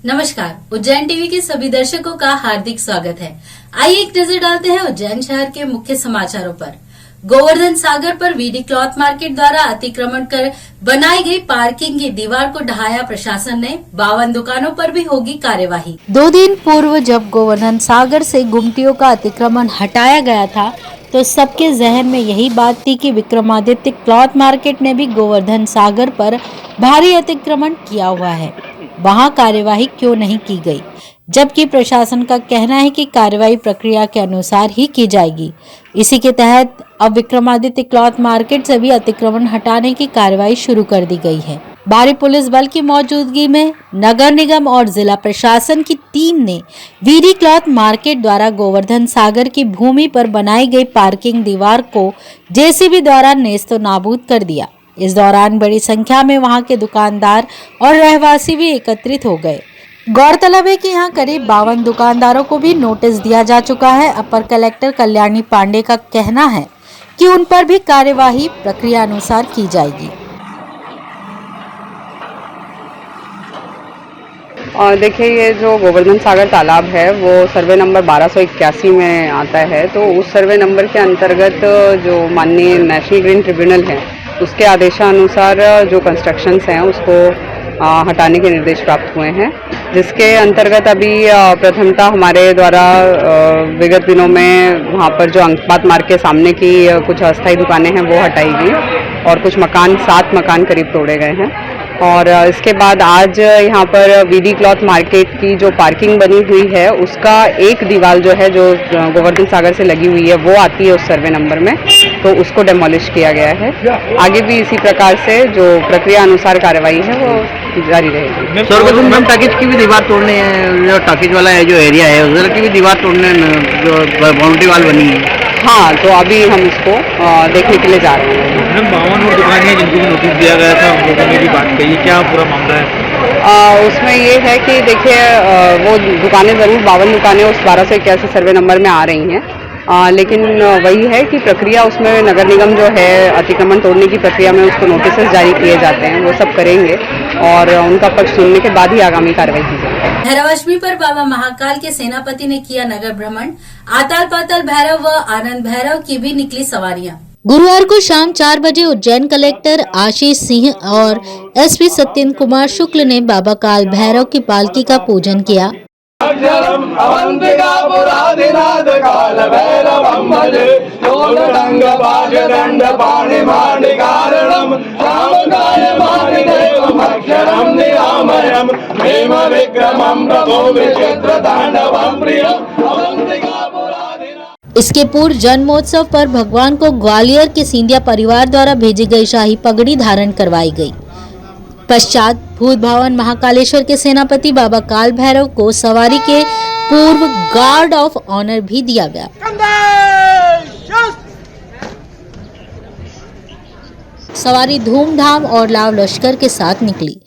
नमस्कार, उज्जैन टीवी के सभी दर्शकों का हार्दिक स्वागत है। आइए एक नजर डालते हैं उज्जैन शहर के मुख्य समाचारों पर। गोवर्धन सागर पर वीडी क्लॉथ मार्केट द्वारा अतिक्रमण कर बनाई गई पार्किंग की दीवार को ढहाया प्रशासन ने। 52 दुकानों पर भी होगी कार्यवाही। 2 दिन पूर्व जब गोवर्धन सागर से गुमटियों का अतिक्रमण हटाया गया था तो सबके जहन में यही बात थी कि विक्रमादित्य क्लॉथ मार्केट ने भी गोवर्धन सागर पर भारी अतिक्रमण किया हुआ है, वहां कार्यवाही क्यों नहीं की गई, जबकि प्रशासन का कहना है कि कार्यवाही प्रक्रिया के अनुसार ही की जाएगी। इसी के तहत अब विक्रमादित्य क्लॉथ मार्केट से भी अतिक्रमण हटाने की कार्यवाही शुरू कर दी गई है। भारी पुलिस बल की मौजूदगी में नगर निगम और जिला प्रशासन की टीम ने वीडी क्लॉथ मार्केट द्वारा गोवर्धन सागर की भूमि पर बनाई गई पार्किंग दीवार को जेसीबी द्वारा नेस्तो नाबूद कर दिया। इस दौरान बड़ी संख्या में वहां के दुकानदार और रहवासी भी एकत्रित हो गए। गौरतलब है कि यहाँ करीब 52 दुकानदारों को भी नोटिस दिया जा चुका है। अपर कलेक्टर कल्याणी पांडे का कहना है कि उन पर भी कार्यवाही प्रक्रिया अनुसार की जाएगी। और देखिए, ये जो गोवर्धन सागर तालाब है वो सर्वे नंबर 1281 में आता है। तो उस सर्वे नंबर के अंतर्गत जो माननीय नेशनल ग्रीन ट्रिब्यूनल है उसके आदेशानुसार जो कंस्ट्रक्शंस हैं उसको हटाने के निर्देश प्राप्त हुए हैं, जिसके अंतर्गत अभी प्रथमतः हमारे द्वारा विगत दिनों में वहाँ पर जो अंकपात मार्ग के सामने की कुछ अस्थायी दुकानें हैं वो हटाई गई और कुछ मकान 7 मकान करीब तोड़े गए हैं। और इसके बाद आज यहाँ पर वीडी क्लॉथ मार्केट की जो पार्किंग बनी हुई है उसका एक दीवार जो है, जो गोवर्धन सागर से लगी हुई है, वो आती है उस सर्वे नंबर में, तो उसको डेमोलिश किया गया है। आगे भी इसी प्रकार से जो प्रक्रिया अनुसार कार्रवाई है वो जारी रहेगी। मैम, टाकिज की भी दीवार तोड़ने हैं, जो टाकिज वाला है जो एरिया है उधर की भी दीवार तोड़ने जो बाउंड्री वाल बनी है। हाँ, तो अभी हम इसको देखने के लिए जा रहे हैं। 52 और दुकानें हैं जिनको भी नोटिस दिया गया था, उन लोगों ने भी बात कही, क्या पूरा मामला है? उसमें ये है कि देखिए, वो दुकानें ज़रूर 52 दुकानें उस 1281 सर्वे नंबर में आ रही हैं, लेकिन वही है कि प्रक्रिया उसमें नगर निगम जो है अतिक्रमण तोड़ने की प्रक्रिया में उसको नोटिस जारी किए जाते हैं, वो सब करेंगे और उनका पक्ष सुनने के बाद ही आगामी कार्रवाई की जाएगी। भैरवाष्टमी पर बाबा महाकाल के सेनापति ने किया नगर भ्रमण। आताल पाताल भैरव व आनंद भैरव की भी निकली सवारियां। गुरुवार को शाम 4 बजे उज्जैन कलेक्टर आशीष सिंह और एसपी सत्येंद्र कुमार शुक्ल ने बाबा काल भैरव की पालकी का पूजन किया। इसके पूर्व जन्मोत्सव पर भगवान को ग्वालियर के सिंधिया परिवार द्वारा भेजी गई शाही पगड़ी धारण करवाई गई। पश्चात भूत भवन महाकालेश्वर के सेनापति बाबा काल भैरव को सवारी के पूर्व गार्ड ऑफ ऑनर भी दिया गया। सवारी धूमधाम और लाव लश्कर के साथ निकली।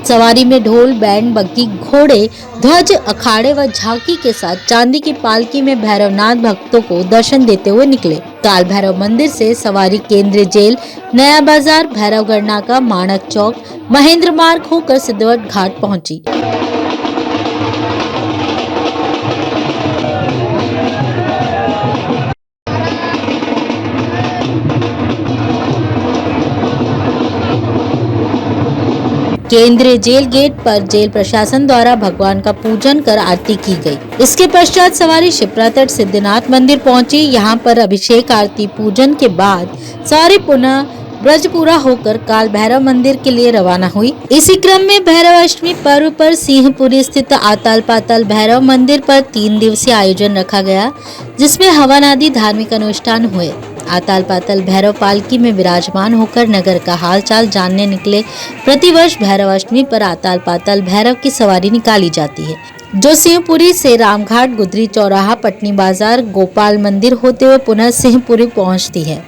सवारी में ढोल, बैंड, बग्गी, घोड़े, ध्वज, अखाड़े व झांकी के साथ चांदी की पालकी में भैरवनाथ भक्तों को दर्शन देते हुए निकले। काल भैरव मंदिर से सवारी केंद्रीय जेल, नया बाजार, भैरवगढ़ नाका, माणक चौक, महेंद्र मार्ग होकर सिद्धवट घाट पहुंची। केंद्रीय जेल गेट पर जेल प्रशासन द्वारा भगवान का पूजन कर आरती की गई। इसके पश्चात सवारी शिप्रा तट सिद्धनाथ मंदिर पहुंची। यहां पर अभिषेक, आरती, पूजन के बाद सवारी पुनः ब्रजपुरा होकर काल भैरव मंदिर के लिए रवाना हुई। इसी क्रम में भैरवाष्टमी पर्व पर सिंहपुरी स्थित आताल पाताल भैरव मंदिर पर 3 दिवसीय आयोजन रखा गया, जिसमें हवन आदि धार्मिक अनुष्ठान हुए। आताल पाताल भैरव पालकी में विराजमान होकर नगर का हालचाल जानने निकले। प्रतिवर्ष भैरवाष्टमी पर आताल पाताल भैरव की सवारी निकाली जाती है, जो सिंहपुरी से रामघाट, गुदरी चौराहा, पटनी बाजार, गोपाल मंदिर होते हुए पुनः सिंहपुरी पहुंचती है।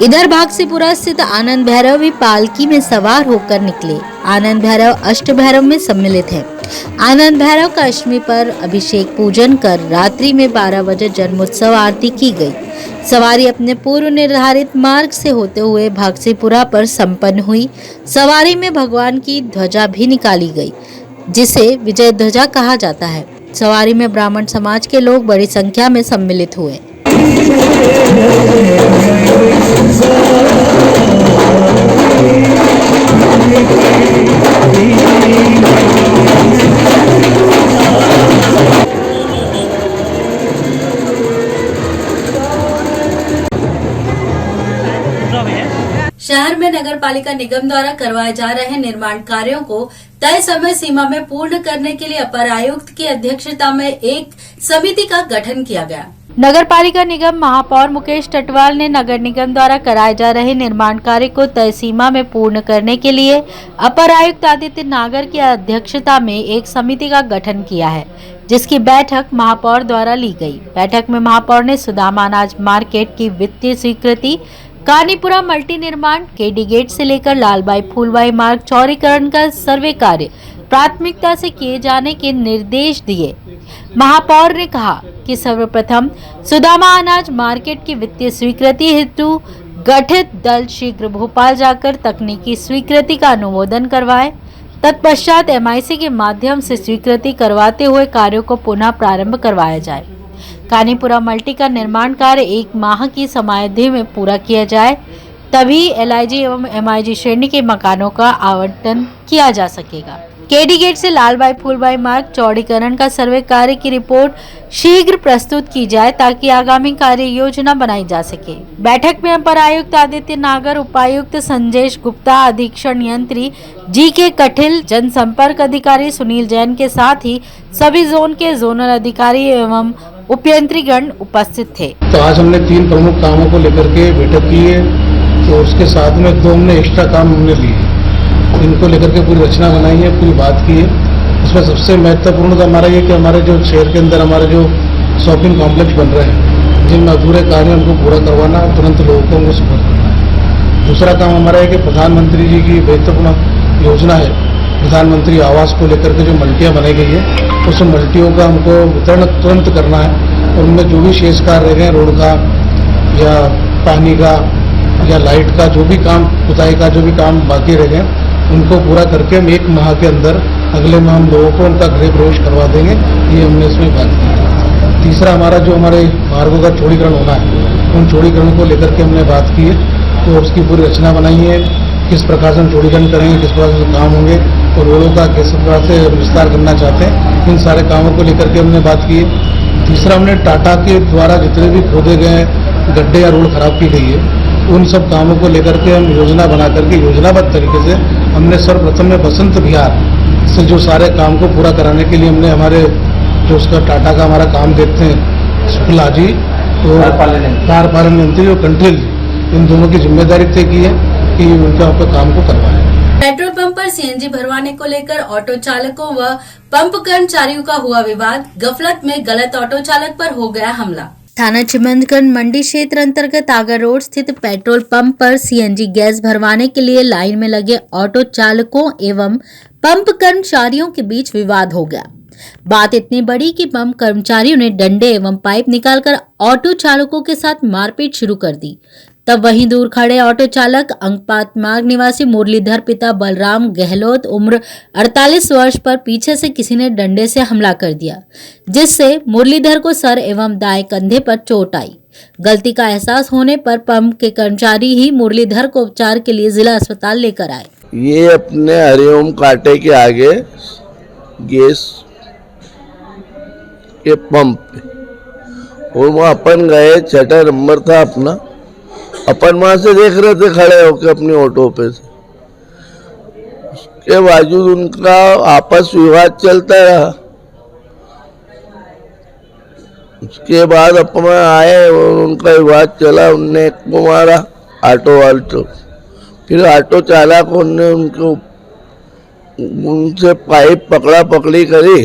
इधर भागसीपुरा स्थित आनंद भैरव भी पालकी में सवार होकर निकले। आनंद भैरव अष्ट भैरव में सम्मिलित है। आनंद भैरव का अष्टमी पर अभिषेक पूजन कर रात्रि में 12 बजे जन्मोत्सव आरती की गई। सवारी अपने पूर्व निर्धारित मार्ग से होते हुए भागसीपुरा पर संपन्न हुई। सवारी में भगवान की ध्वजा भी निकाली गई, जिसे विजय ध्वजा कहा जाता है। सवारी में ब्राह्मण समाज के लोग बड़ी संख्या में सम्मिलित हुए। शहर में नगर पालिका निगम द्वारा करवाए जा रहे निर्माण कार्यों को तय समय सीमा में पूर्ण करने के लिए अपर आयुक्त की अध्यक्षता में एक समिति का गठन किया गया। नगर पालिका निगम महापौर मुकेश टटवाल ने नगर निगम द्वारा कराए जा रहे निर्माण कार्य को तय सीमा में पूर्ण करने के लिए अपर आयुक्त आदित्य नागर की अध्यक्षता में एक समिति का गठन किया है, जिसकी बैठक महापौर द्वारा ली गई। बैठक में महापौर ने सुदामा अनाज मार्केट की वित्तीय स्वीकृति, कानीपुरा मल्टी निर्माण, केडी गेट से लेकर लालबाई फूलबाई मार्ग चौड़ीकरण का सर्वे कार्य प्राथमिकता से किए जाने के निर्देश दिए। महापौर ने कहा कि सर्वप्रथम सुदामा अनाज मार्केट की वित्तीय स्वीकृति हेतु गठित दल शीघ्र भोपाल जाकर तकनीकी स्वीकृति का अनुमोदन करवाए। तत्पश्चात MIC के माध्यम से स्वीकृति करवाते हुए कार्यों को पुनः प्रारंभ करवाया जाए। कानीपुरा मल्टी का निर्माण कार्य 1 माह की समयावधि में पूरा किया जाए, तभी LIG एवं MIG श्रेणी के मकानों का आवंटन किया जा सकेगा। केडी गेट से लालबाई फूलबाई मार्ग चौड़ीकरण का सर्वे कार्य की रिपोर्ट शीघ्र प्रस्तुत की जाए ताकि आगामी कार्य योजना बनाई जा सके। बैठक में अपर आयुक्त आदित्य नागर, उपायुक्त संजेश गुप्ता, अधीक्षण यंत्री GK कठिल, जनसंपर्क अधिकारी सुनील जैन के साथ ही सभी जोन के जोनल अधिकारी एवं उपयंत्रीगण उपस्थित थे। तो आज हमने 3 प्रमुख कामों को लेकर के बैठक की है, तो उसके साथ में 2 हमने एक्स्ट्रा काम हमने लिए, इनको लेकर के पूरी रचना बनाई है, पूरी बात की है। उसमें सबसे महत्वपूर्ण तो हमारा ये कि हमारे जो शहर के अंदर हमारे जो शॉपिंग कॉम्प्लेक्स बन रहे हैं, जिनमें अधूरे कार्य उनको पूरा करवाना, तुरंत लोगों को उनको सपोर्ट करना है। दूसरा काम हमारा है कि प्रधानमंत्री जी की महत्वपूर्ण योजना है, प्रधानमंत्री आवास को लेकर के जो मल्टियाँ बनाई गई है, उस मल्टियों का हमको वितरण तुरंत करना है और उनमें जो भी शेष कार्य रह गए, रोड का या पानी का या लाइट का, जो भी काम, पुताई का जो भी काम बाकी रह गए, उनको पूरा करके हम 1 माह के अंदर अगले माह हम लोगों को उनका गृह प्रवेश करवा देंगे। ये हमने इसमें बात की है। तीसरा हमारा जो हमारे मार्गों का चौड़ीकरण होना है, उन चौड़ीकरण को लेकर के हमने बात की है, तो उसकी पूरी रचना बनाई है, किस प्रकार से हम चौड़ीकरण करेंगे, किस प्रकार से काम होंगे और रोडों का किस प्रकार से विस्तार करना चाहते हैं, इन सारे कामों को लेकर के हमने बात की है। तीसरा हमने टाटा के द्वारा जितने भी खोदे गए गड्ढे या रोड खराब की गई है, उन सब कामों को लेकर के हम योजना बना करके योजनाबद्ध तरीके से हमने सर्वप्रथम में बसंत विहार से जो सारे काम को पूरा कराने के लिए हमने हमारे जो उसका टाटा का हमारा काम देखते हैं, शुक्ला जी और कार्यपालन मंत्री और कंठिल, इन दोनों की जिम्मेदारी तय की है कि उनके यहाँ पे काम को करवाएं। पेट्रोल पंप पर CNG भरवाने को लेकर ऑटो चालकों व पंप कर्मचारियों का हुआ विवाद। गफलत में गलत ऑटो चालक पर हो गया हमला। थाना चिमंदगंज मंडी क्षेत्र अंतर्गत आगर रोड स्थित पेट्रोल पंप पर CNG गैस भरवाने के लिए लाइन में लगे ऑटो चालकों एवं पंप कर्मचारियों के बीच विवाद हो गया। बात इतनी बड़ी कि पंप कर्मचारियों ने डंडे एवं पाइप निकालकर ऑटो चालकों के साथ मारपीट शुरू कर दी। तब वहीं दूर खड़े ऑटो चालक अंकपात मार्ग निवासी मुरलीधर पिता बलराम गहलोत उम्र 48 वर्ष पर पीछे से किसी ने डंडे से हमला कर दिया, जिससे मुरलीधर को सर एवं दाएं कंधे पर चोट आई। गलती का एहसास होने पर पंप के कर्मचारी ही मुरलीधर को उपचार के लिए जिला अस्पताल लेकर आए। ये अपने हरिओम कांटे के आगे गैस के पंप पे और वहाँ अपन गए, 6 नंबर था अपना, अपन वहां से देख रहे थे खड़े होकर अपनी ऑटो पे से, उसके बावजूद उनका आपस विवाद चलता रहा। उसके बाद अपन आए और उनका विवाद चला, उनने एक को मारा ऑटो वाले, फिर ऑटो चालकों ने उनसे पाइप पकड़ा पकड़ी करी,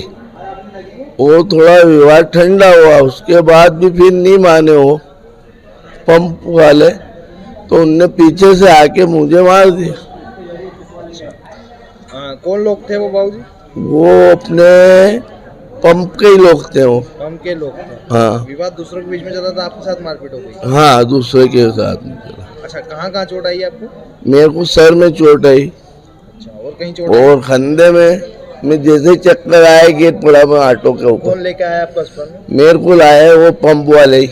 वो थोड़ा विवाद ठंडा हुआ। उसके बाद भी फिर नहीं माने वो पंप वाले, तो उनने पीछे से आके मुझे मार दिया। कौन लोग थे वो बाबूजी? वो अपने पंप के ही लोग थे वो। हम के लोग थे। हाँ विवाद दूसरों के बीच में चला था, आपके साथ मारपीट हो गई। हाँ, दूसरे के साथ में चला। अच्छा, कहाँ कहाँ चोट आई आपको? मेरे को सर में चोट आई अच्छा, और कहीं चोट आई? और खंडे में। मैं जैसे ही चक्कर आया गेट पड़ा मैं ऑटो के ऊपर। कौन लेके आया आपको अस्पताल में? मेरे को लाया वो पंप वाले ही।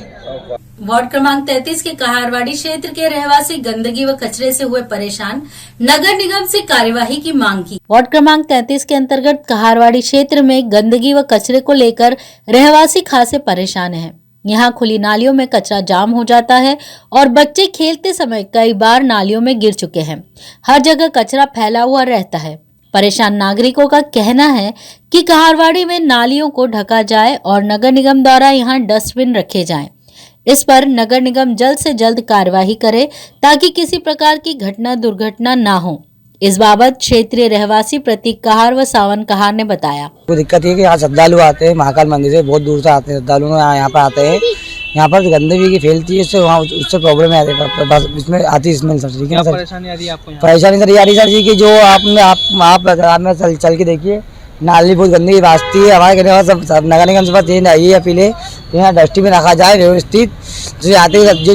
वार्ड क्रमांक 33 के कहारवाड़ी क्षेत्र के रहवासी गंदगी व कचरे से हुए परेशान, नगर निगम से कार्यवाही की मांग की। वार्ड क्रमांक 33 के अंतर्गत कहारवाड़ी क्षेत्र में गंदगी व कचरे को लेकर रहवासी खासे परेशान हैं। यहाँ खुली नालियों में कचरा जाम हो जाता है और बच्चे खेलते समय कई बार नालियों में गिर चुके हैं। हर जगह कचरा फैला हुआ रहता है। परेशान नागरिकों का कहना है कि कहारवाड़ी में नालियों को ढका जाए और नगर निगम द्वारा यहाँ डस्टबिन रखे जाएं। इस पर नगर निगम जल्द से जल्द कार्यवाही करे ताकि किसी प्रकार की घटना दुर्घटना ना हो। इस बाबत क्षेत्रीय रहवासी प्रतीक कहार व सावन कहार ने बताया। कोई दिक्कत है कि यहाँ श्रद्धालु आते हैं, महाकाल मंदिर से बहुत दूर से आते हैं श्रद्धालु, यहाँ पर आते हैं। यहाँ पर गंदगी की फैलती है, उससे वहाँ उससे प्रॉब्लम है, इसमें आती है स्मेल सर। ठीक है ना सर, परेशानी आ रही है आपको? परेशानी सर ये आ रही सर जी कि जो आप चल के देखिए, नाली बहुत गंदगी रास्ती है। हमारे कहने सब नगर निगम से बस ये अपील है कि यहाँ डस्टबिन रखा जाए व्यवस्थित, जो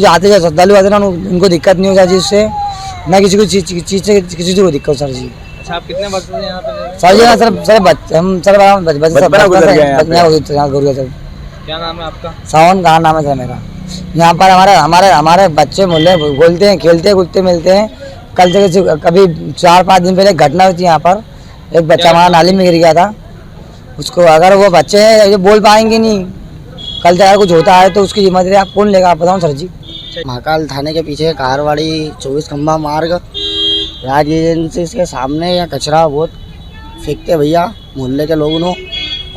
आते श्रद्धालु आते हैं उनको दिक्कत नहीं हो जाए, जिससे न किसी को चीज से किसी को दिक्कत सर जी। अच्छा, आप कितने वर्ष से यहाँ पे? सर जी हम सर सर। क्या नाम है आपका? सावन कहाँ नाम है सर मेरा। यहाँ पर हमारे बच्चे मोहल्ले बोलते हैं, खेलते कूदते मिलते हैं। कल से कभी 4-5 दिन पहले घटना हुई थी। यहाँ पर एक बच्चा हमारा नाली में गिर गया था। उसको अगर वो बच्चे ये बोल पाएंगे नहीं, कल से अगर कुछ होता है तो उसकी जिम्मेदारी आप कौन लेगा, आप बताओ सर जी। महाकाल थाने के पीछे कहारवाड़ी 24 खंबा मार्ग राज एजेंसी के सामने यहाँ कचरा बहुत फेंकते भैया मोहल्ले के लोगों ने।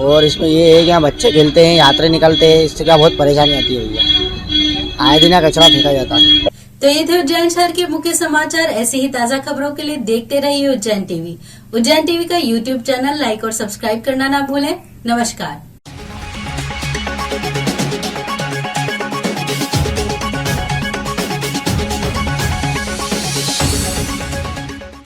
और इसमें ये है कि यहाँ बच्चे खेलते हैं, यात्रा निकलते हैं, इससे क्या बहुत परेशानी आती है भैया। आए दिन यहाँ कचरा फेंका जाता है। तो ये थे उज्जैन शहर के मुख्य समाचार। ऐसे ही ताजा खबरों के लिए देखते रहिए उज्जैन टीवी। उज्जैन टीवी का यूट्यूब चैनल लाइक और सब्सक्राइब करना ना भूलें। नमस्कार।